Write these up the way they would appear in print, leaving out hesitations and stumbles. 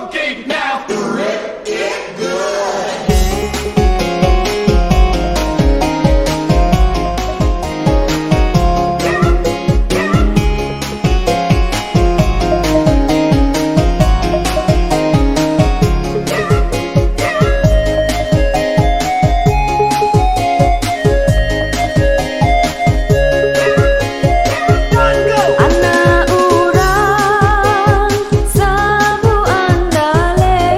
Okay, now rip it good. Anak urang sabu andale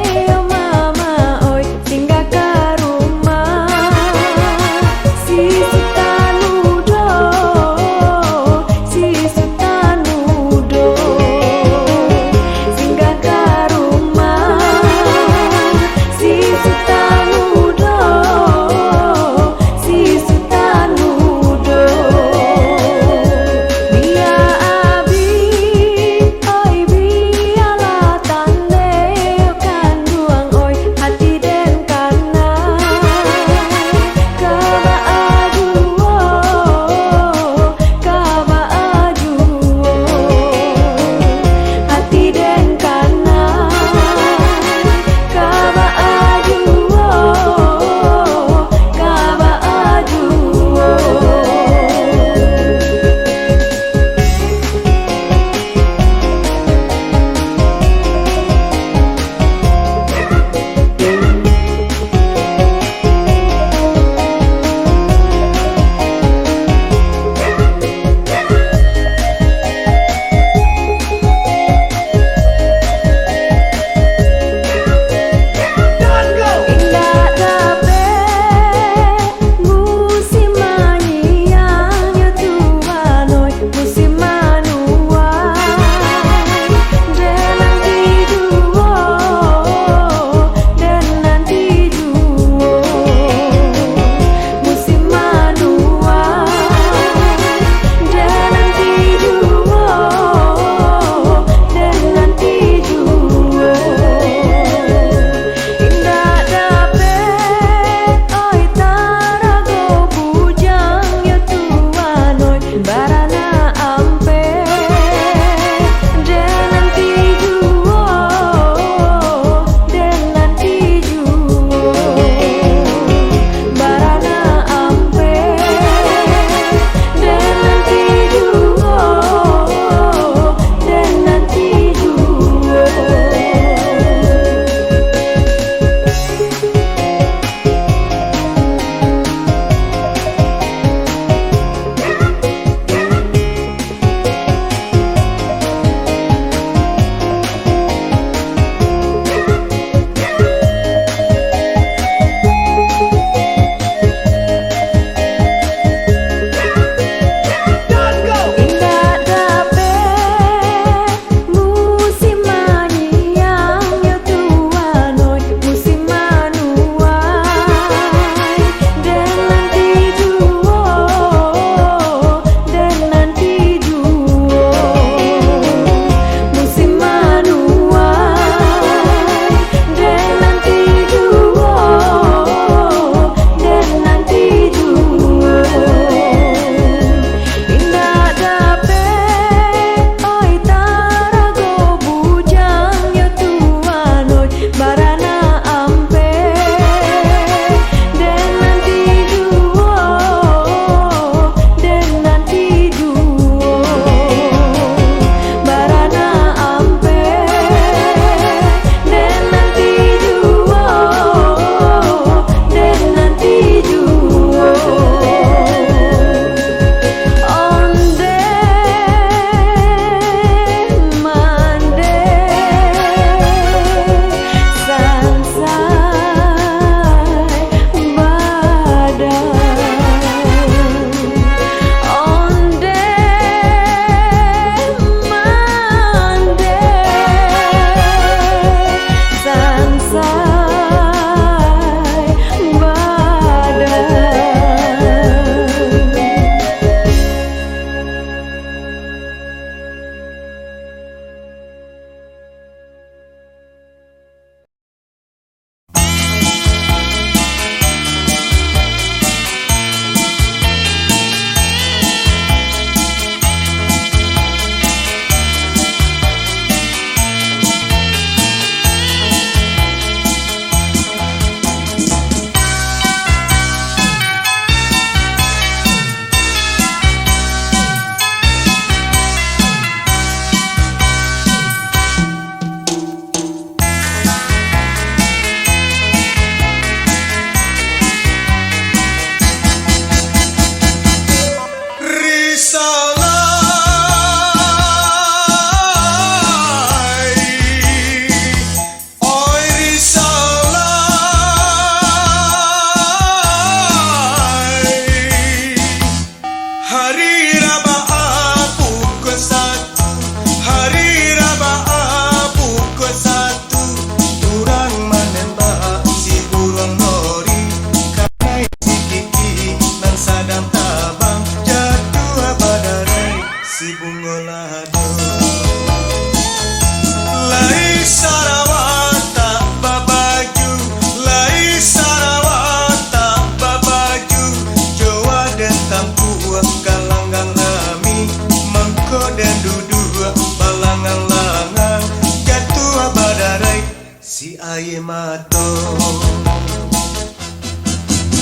si aye mato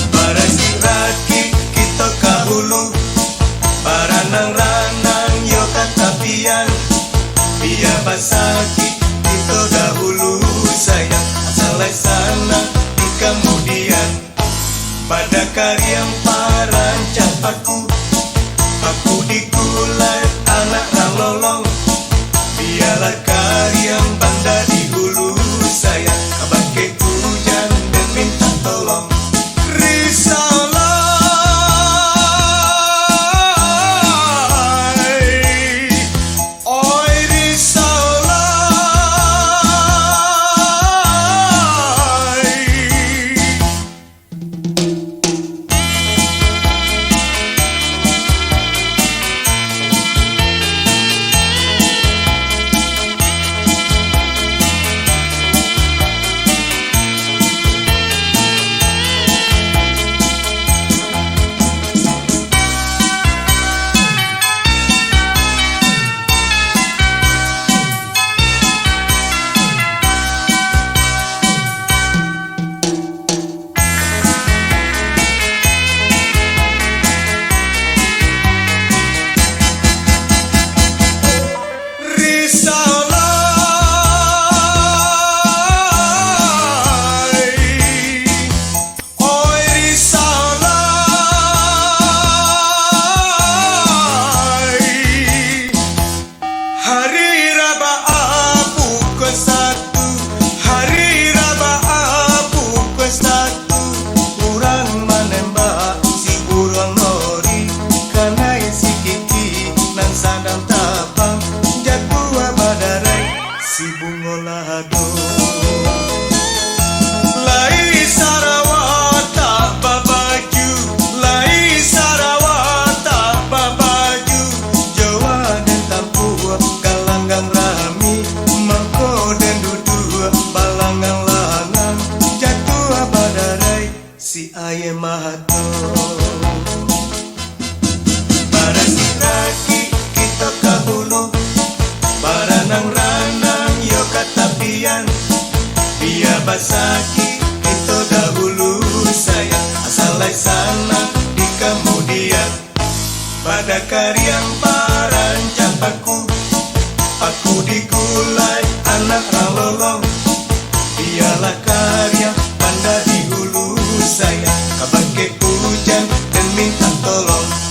para si raki kita kahulu para nang ranang yo katapian biar basaki kita dahulu sayang asalai sana di kemudian pada karyang parancap aku dikulai anak rang lolong biarlah karyang banda di hulu sayang abangke hujan dan minta tolong si bungolado lai sarawata babaju lai sarawata babaju jawa dan tampua kalanggang rami mangko dan dudua balangang langang jatuh badarai si aye mahato para si raki kita kahulu para nang ranang yo katapian biar basaki kita dahulu sayang asalai sana di kemudian pada karyang parancap aku digulai anak rang lolong biarlah karya banda di hulu sayang kabangke hujan dan minta tolong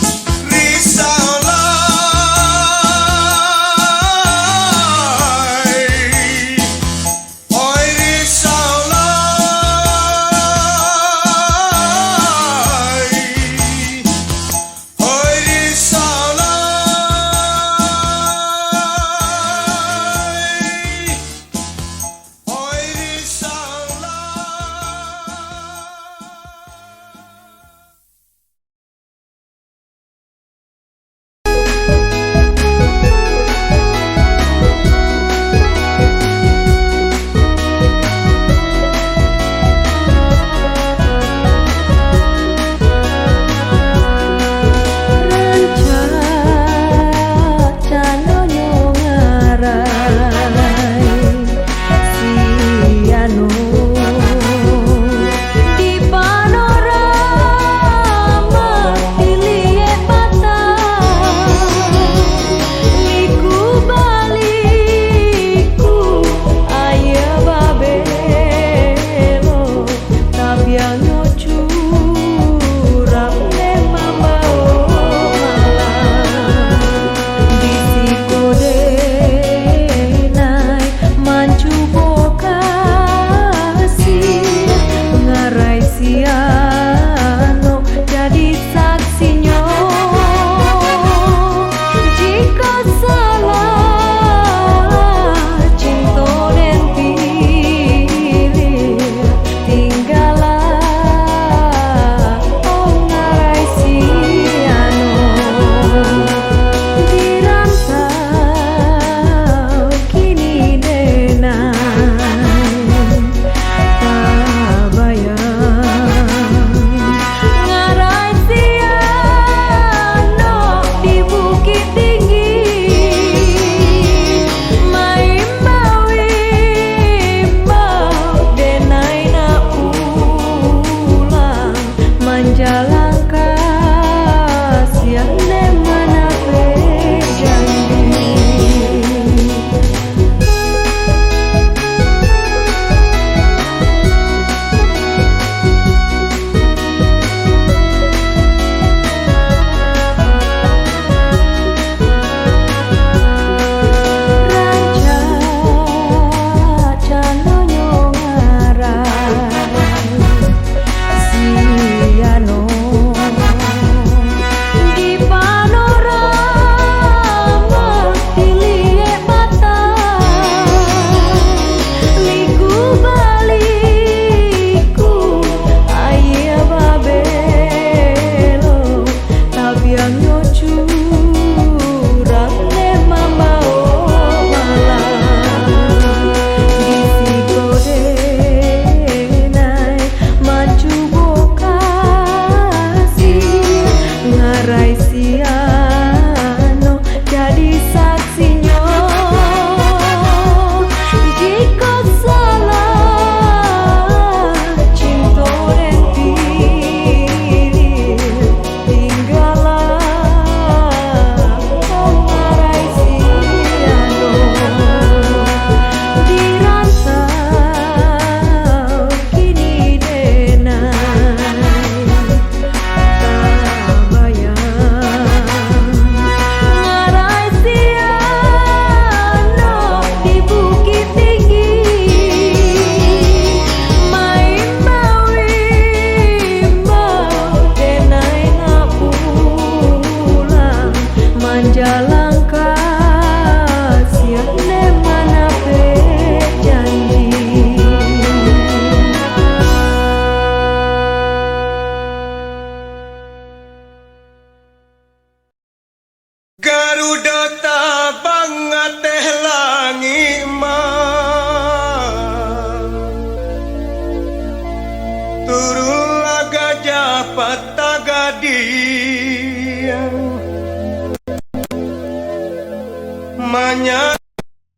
banyak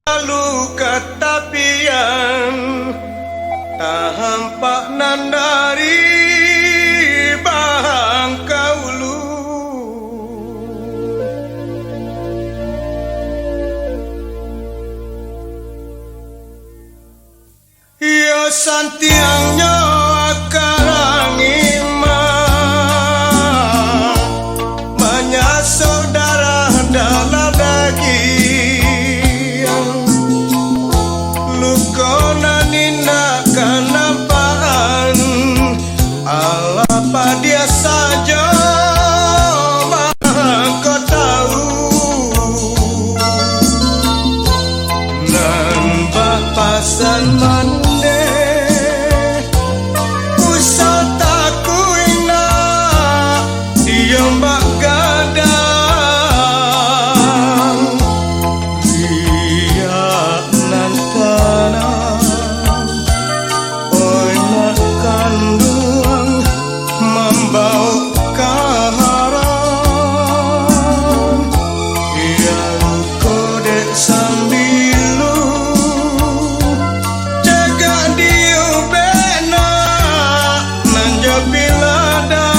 lalu ketapian tak hampak nandari bahang kaulu. Yo santiangnya akarang iman menyasok darah dalam daging lukona nina kanampaan alapa dia saja kau tahu nan bapasan mande usah takuina dia mbak gadang dia nan tanah oi nak kandung membau kaharan yang kodek sambilu jaga diu bena nanja biladang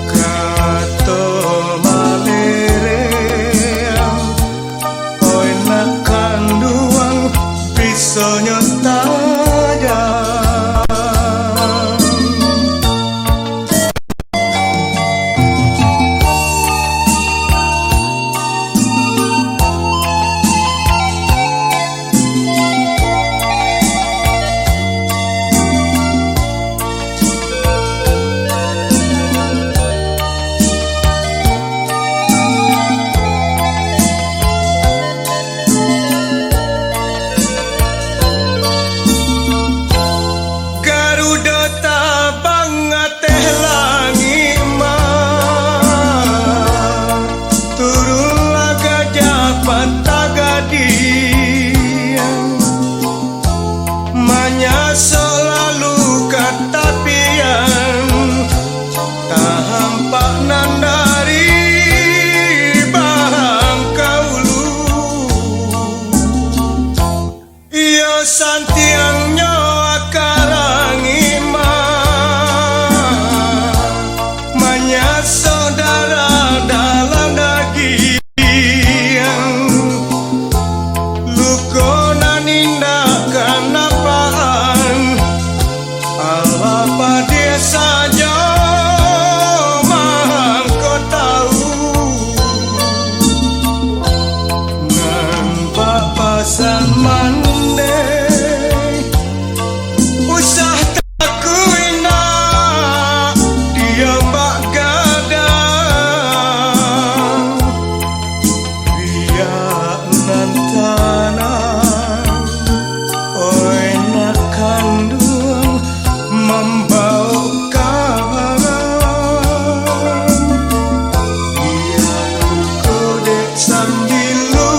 kato malereang oi nak kanduang pisaunya tajam. Garuda tabang ateh langi mah turunlah gajah pantagadian manyasok lalu katapian tak hampak nandari bahang kaulu. Iyo santiangnya akarang iman menyasok darah dalam daging lukona nindakan apaan apa dia saja mahang kau tahu nan papasan mande usah takuina dia mbak gadang biak nan tanah oi nak kandung membau kaharan dia kodek sambilu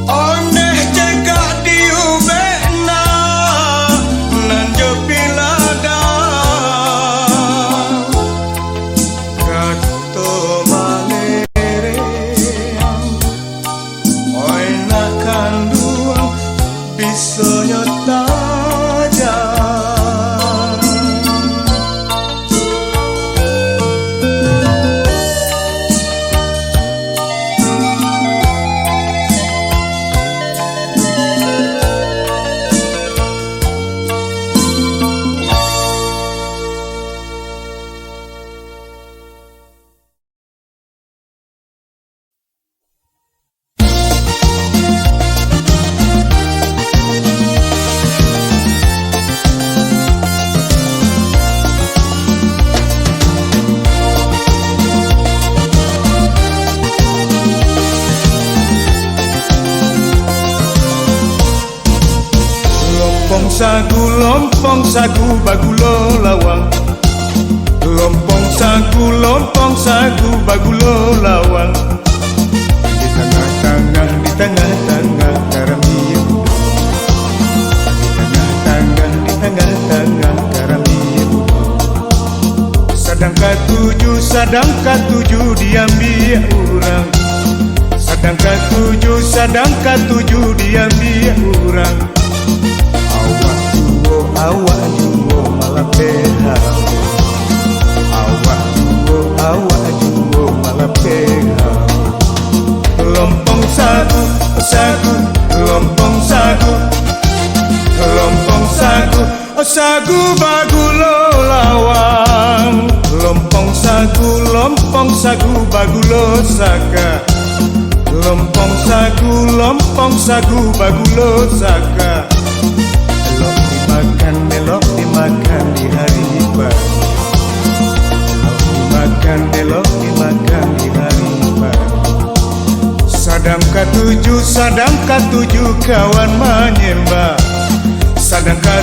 oneh jaga diu bena nanja biladang kato malereang oi nak kanduang pisaunya tajam. Lompong sagu bagulo lawang lompong sagu bagulo lawang di tengah-tengah karamiu di tengah-tengah karamiu sedang ketujuh sedangkan 7 diambil orang. Sedangkan 7 diambil orang. Awak juo malah behal. Awak juo malah behal. Lompong sagu, lompong sagu, lompong sagu, sagu bagulo lawang. Lompong sagu bagulo saka. Lompong sagu bagulo saka. Elok dimakan di hari baru. Elok dimakan di hari baru. Sedangkan 7 kawan menyembah. Sedangkan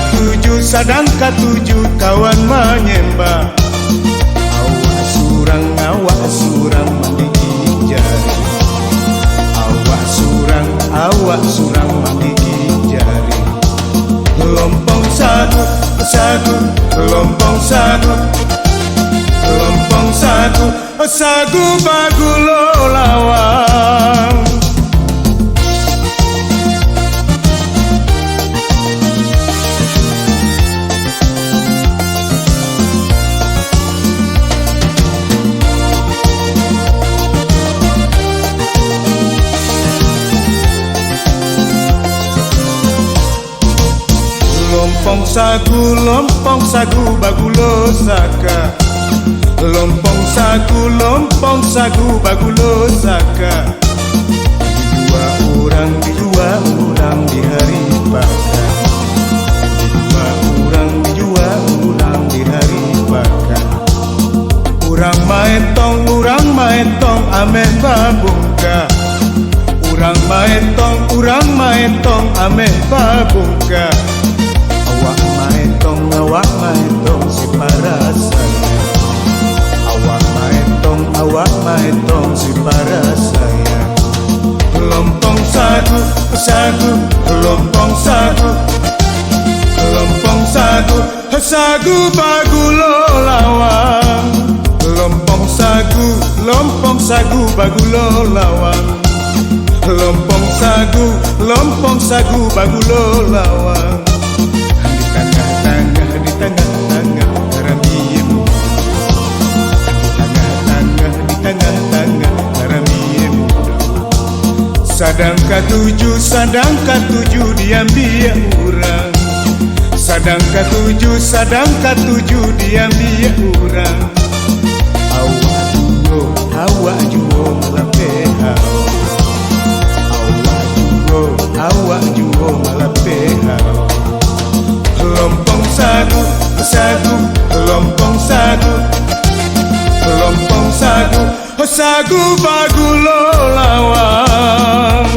7 kawan menyembah. Awak surang menggigit jari. Awak surang menggigit jari. Lompong sagu, lompong sagu, lompong sagu, sagu bagulo lawang. Lompong sagu bagulo saka. Lompong sagu bagulo saka. Dua orang di hari bakar. Dua orang di hari bakar. Urang maetong amen babungka. Urang maetong amen babungka. Awak maetong si parasaya. Awak maetong si parasaya. Lompong sagu, lompong sagu, lompong sagu, sagu bagulo lawang. Lompong sagu bagulo lawang. Lompong sagu bagulo lawang. Di tengah-tengah karamiem. Di tengah-tengah karamiem. Sedangkan 7 diambil orang. Sedangkan 7 diambil orang. Awak juo malah behal. Awak juo malah behal. Lompong sagu, lompong sagu, lompong sagu, sagu bagulo lawang.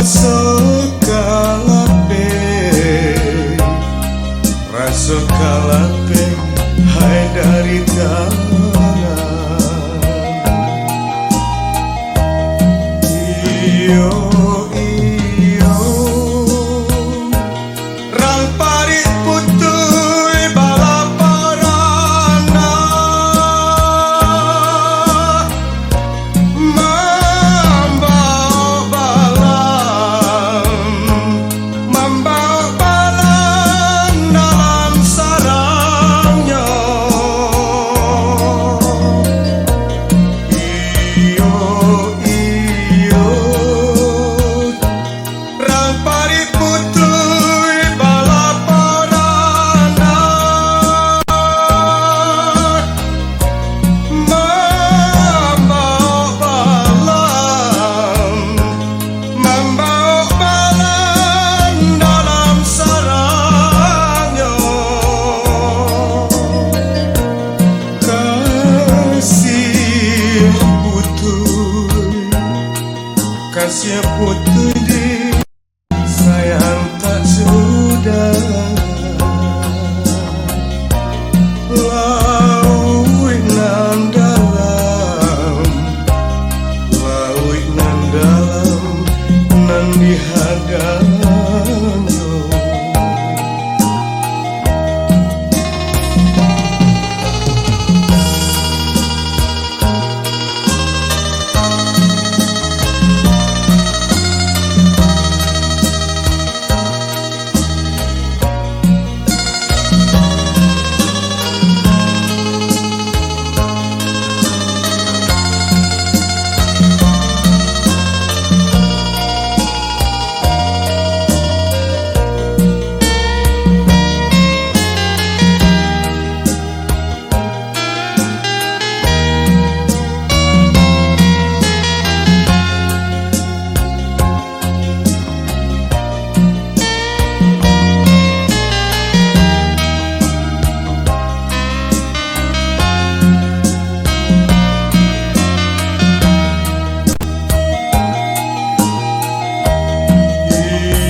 Rasa kalape hai dari tangan. Iyo iyo rang parit putui balaparana mambau balan dalam sarangnya. Iyo iyo rang parit putui balaparana mambau balan dalam sarangnya. Kasih putui di sayang tak sudah. Laut nan dalam nan dihadangnya.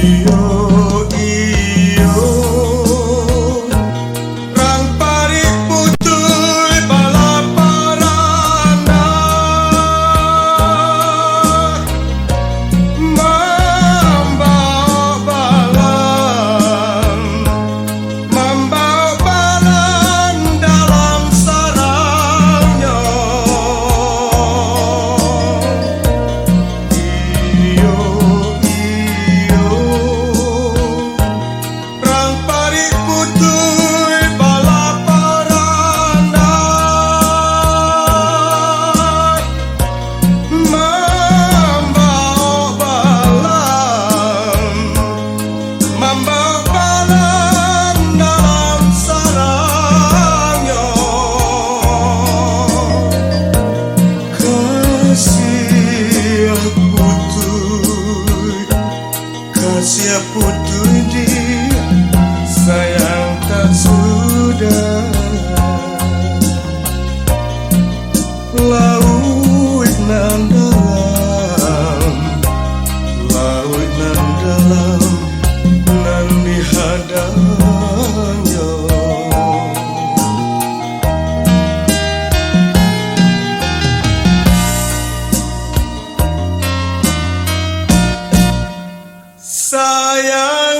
Iyo iyo rang parit putui balaparana mambau balan dalam sarangnya. Iyo iyo rang parit putui balaparana mambau balan dalam sarangnya. Kasih putui di sayang tak sudah. Laut nan dalam nan dihadangnya. Sayang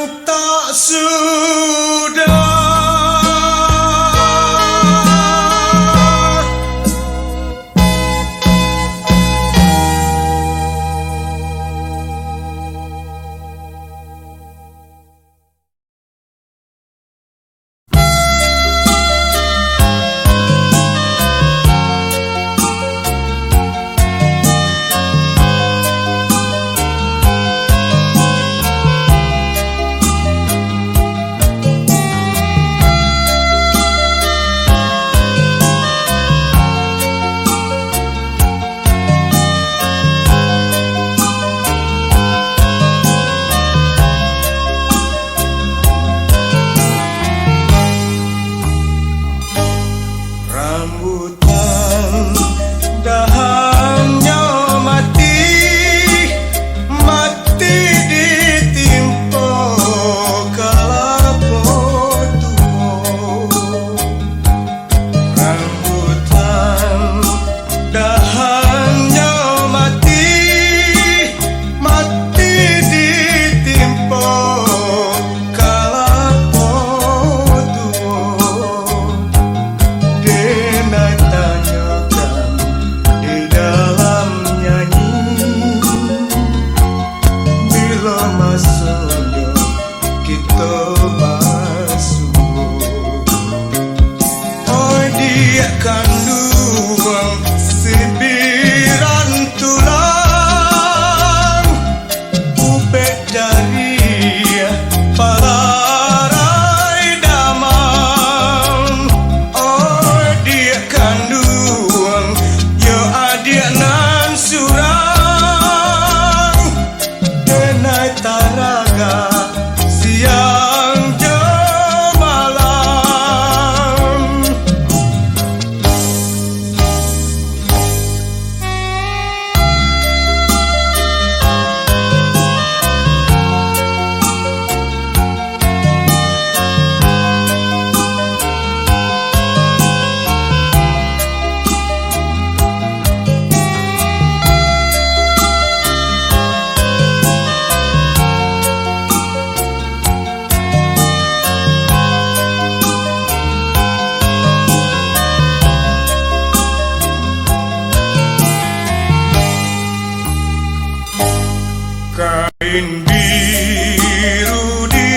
kain biru di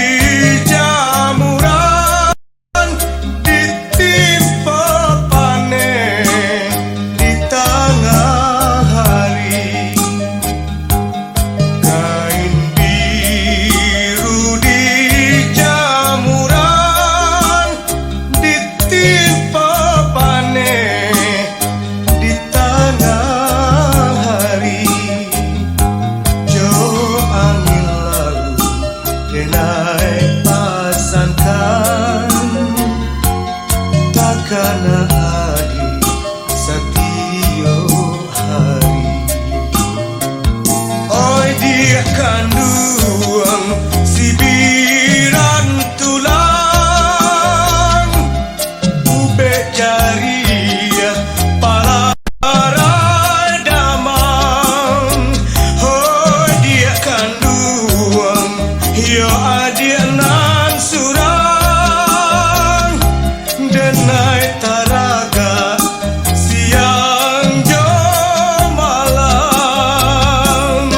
jamuran ditimpa panen di tengah hari. Kain biru di jamuran ditimpa panen di tengah hari. Jo angin lalu denai pasangkan takkan adi satio hari. Oi dia kandung sibiran tulang ube jari para damang. Oh dia kandung yo adia nan surang denai taraga siang jo malam.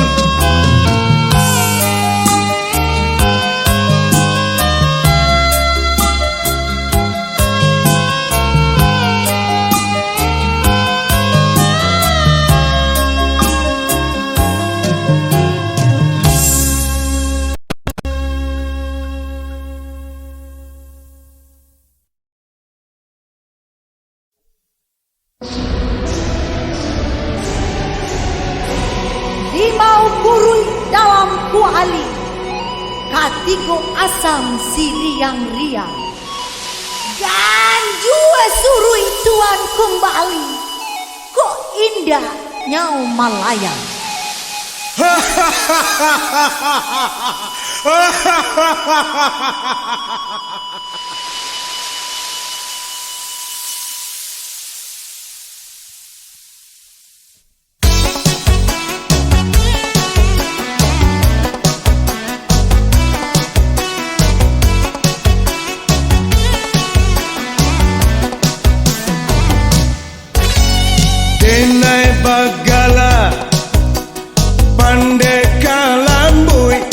Limau burui dalam kuali, katigo asam siriang riang, dan jua surui tuan kembali, kok indah nyau malayang. Denai bagala pandai kalambui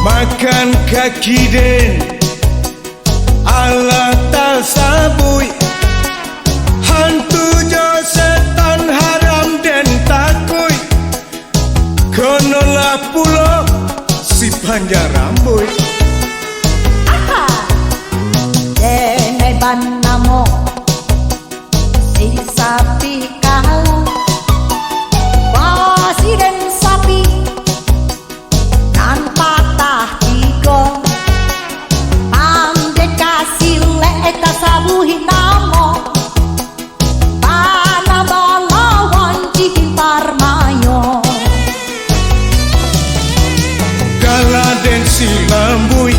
makan kaki den ala tak sabui hantu jo setan haram den takui konolah pulo si panjang rambut. Aha, denai banamo si sapi kalah, basi dan sapi nan patah tiga, pandai kasih leta sabuhi namo, panah balawan cihimpar mayo. Gala den si lambui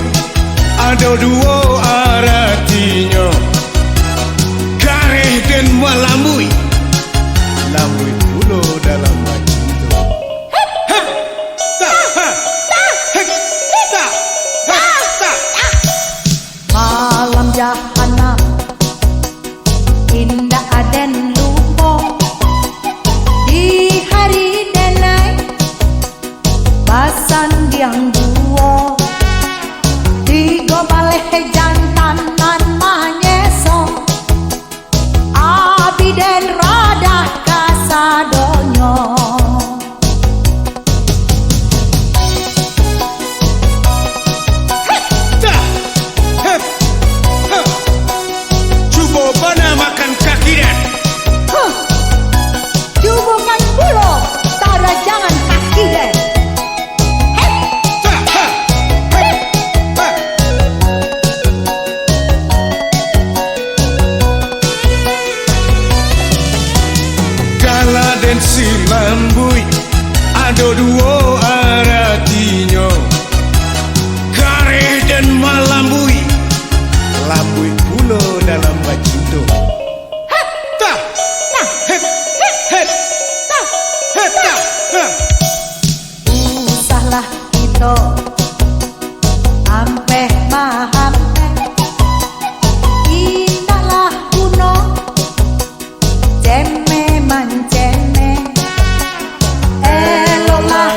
ada dua artinya. Kareh dan malambui lambui pulo dalam baju itu. Malam jahanam indah aden lupo, di hari denai basan diang duo, tiga baleh jantanan manyeso, abi den radah kasadonyo. Cuba bana makan kaki dan Cubukan pulo, tara jangan kaki deh. Gala dan si lambui ada dua artinya. Kareh dan malambui lambui pulo dalam baju itu. Usahlah kita ampe mahampe, indahlah kuno ceme manceme, eloklah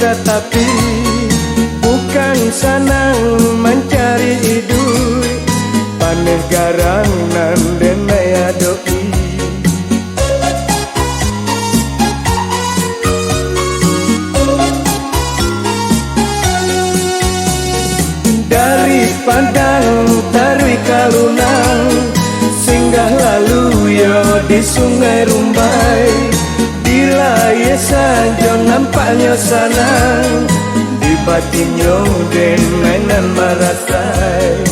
tetapi bukan senang mencari hidup. Paneh garang nan denai doi. Dari Padang Tarui Kalunang, singgah lalu yo di Sungai Rumbai. Dilai saja nampaknya sanang, di batinnya den mainan marasai.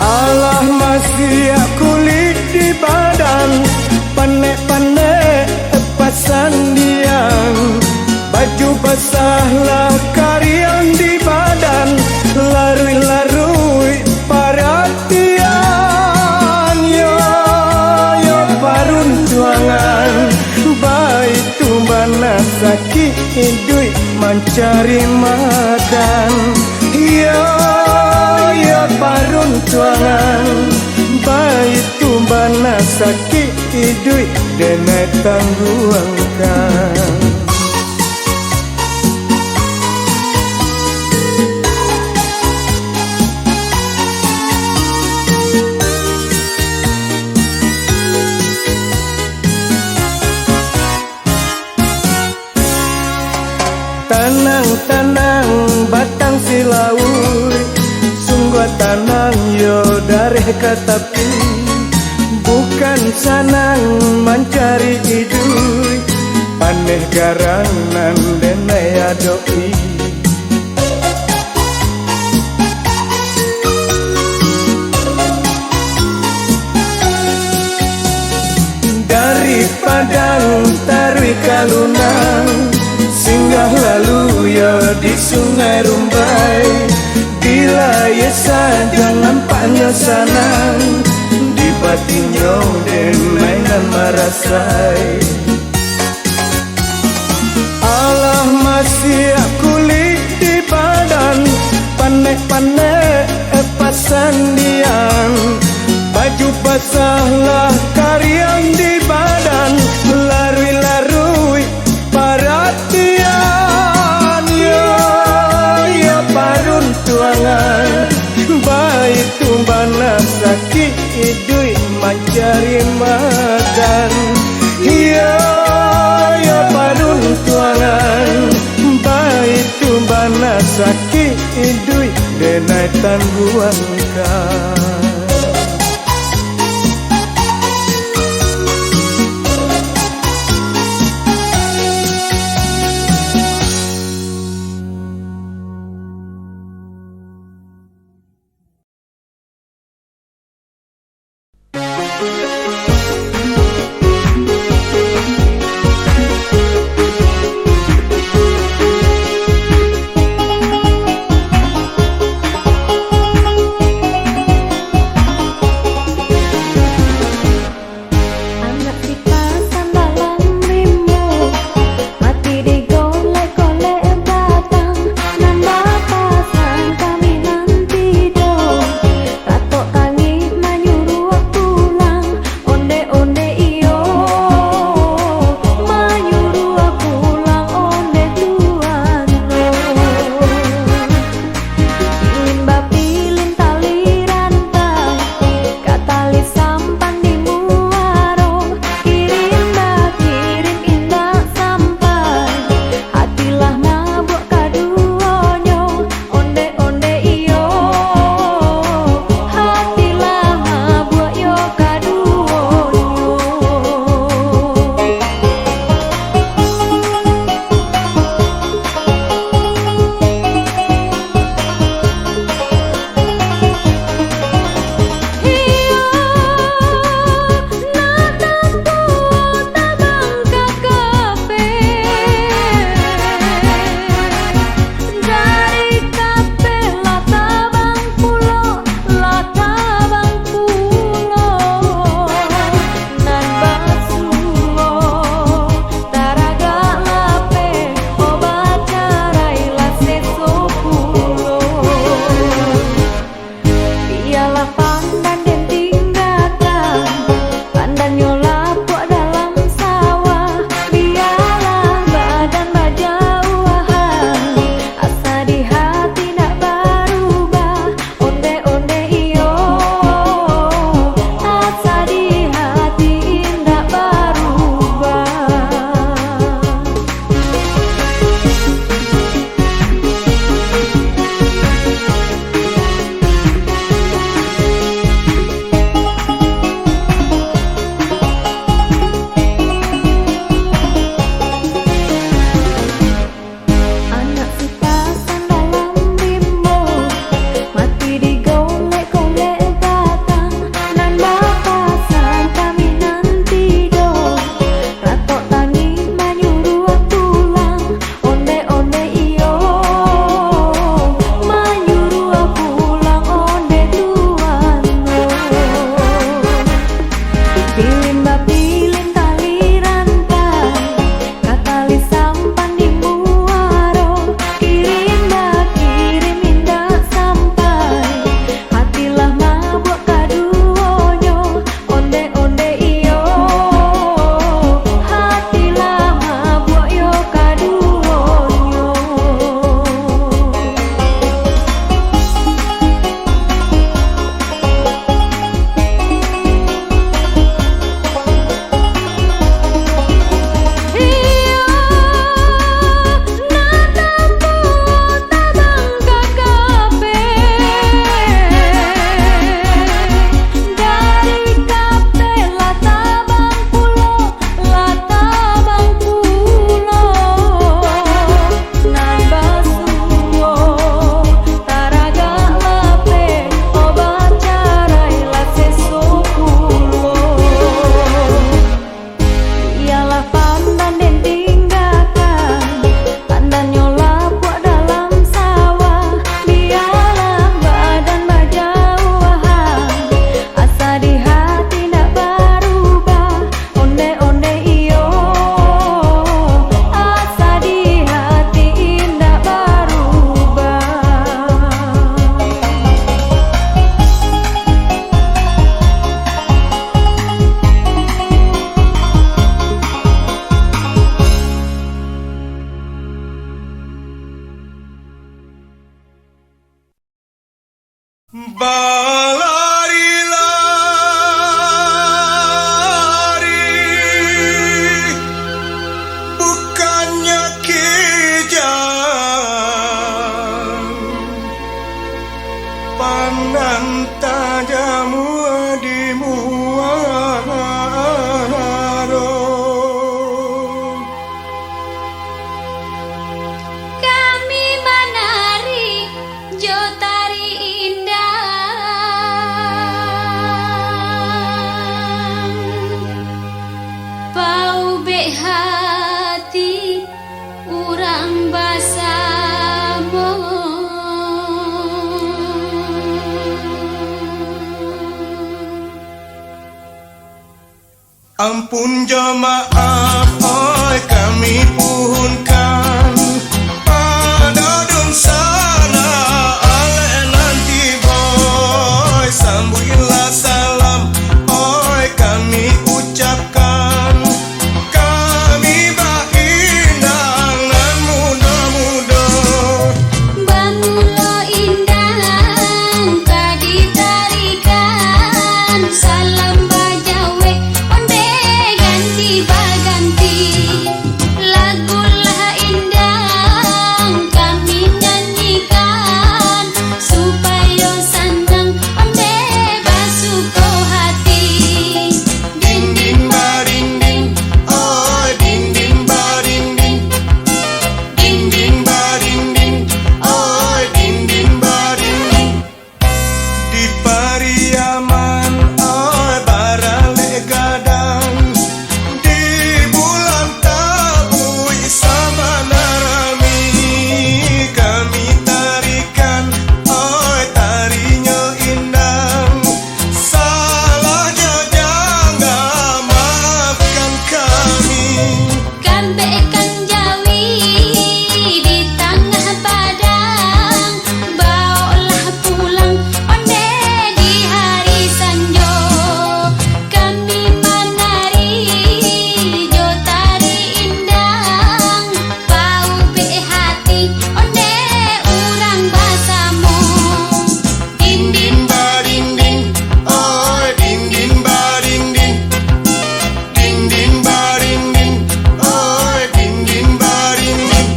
Allah masih kulit di badan, panek-panek pasan diang. Baju basahlah karian di badan, larui-larui perhatian. Yo parun tuangan, baik tumbana sakit duit mencari makan. Yo parun tuangan, baik tumbana sakit duit denai tangguangkan. Tanang batang silaui, sungguh tanang yo dari katapi. Bukan senang mencari hidup, paneh garang nan denai adoi. Dari Padang Tarui Kalunang, singgah lalu ya di Sungai Rumbai. Dilai saja nampaknya sanang, di batinnya den mainan marasai. Allah masih kulit di badan, panek-panek pasan diang. Baju basahlah karian di badan, larui-larui perhatian. Yo parun tuangan, baik tumbana sakit duit mencari makan. Yo parun tuangan, baik tumbana sakit duit denai tangguangkan. Onde Balari-lari bukannya kijang, pandan tajamu di muaro. Kami menari jotari indah, bau bek hati urang basamo. Ampun jemaah, oi kami puhunkan pada dun sana ale nanti boy, sambuilah salam, oi kami ucapkan kami bahindang nan muda-muda. Bangulo indang kaditarikan, salam bajawe onde ganti baganti. Lagulah indang kami nyanyikan, supaya senang onde basuko hati. Ding ding baring ding, oi ding ding baring ding. Ding ding baring ding, oi ding ding baring ding. Di Pariaman, oi barale gadang, di bulan Tabui sabana rami, kami tarikan, oi tarinya indang. Salahnya jangan maafkan kami. Kambekan jawi di tengah padang, bawalah pulang onde di hari sanjo. Kami menari jotari indang, bau be hati onde urang basamo. Ding ding baring ding, oi ding ding baring ding. Ding ding baring ding, oi ding ding baring ding.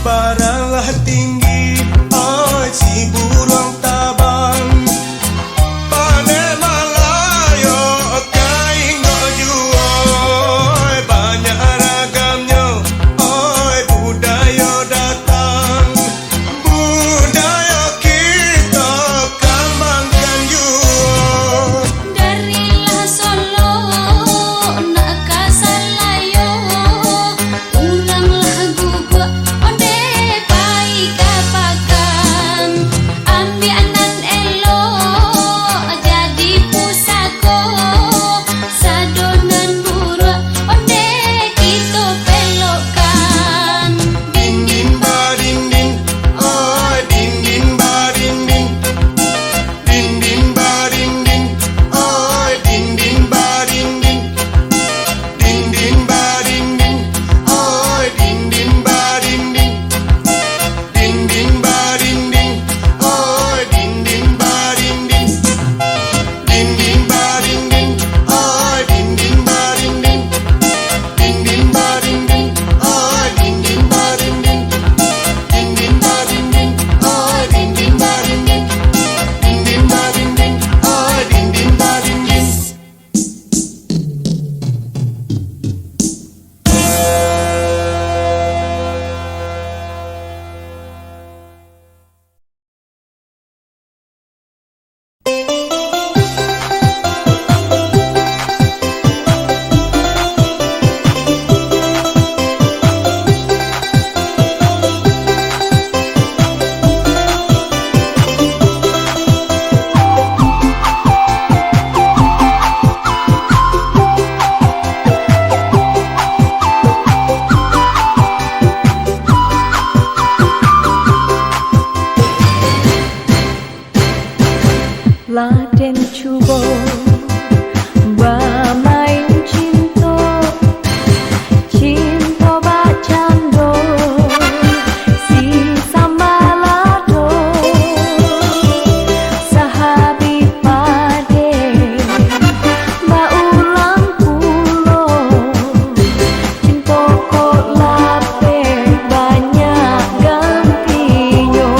Baralah tinggi, oi si burung tabang. Pane Malayo kain gojuo, oi banyak ragamnya, oi budaya datang. Budaya kita kembangkan juga. Darilah Solo nak kasalayo, ulanglah guguk onde pai kapakan. Laden cubo Bamain cinta Cinta bacando Si sambalado Sahabi pade Baulang pulo Cinta kok lape Banyak gantinya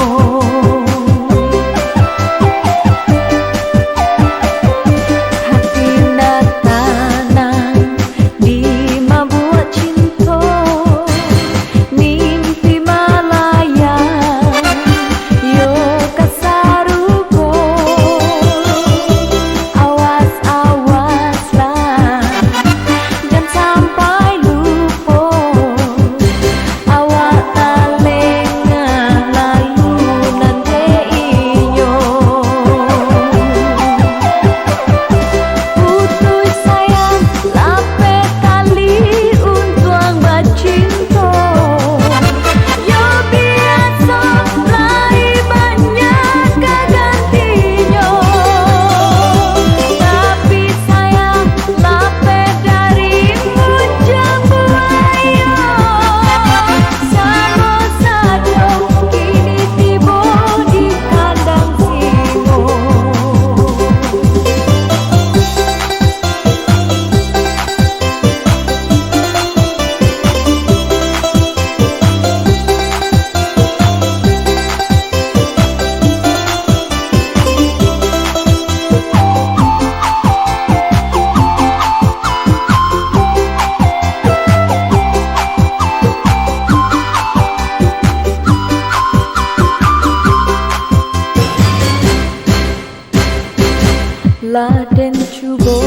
Laden cubo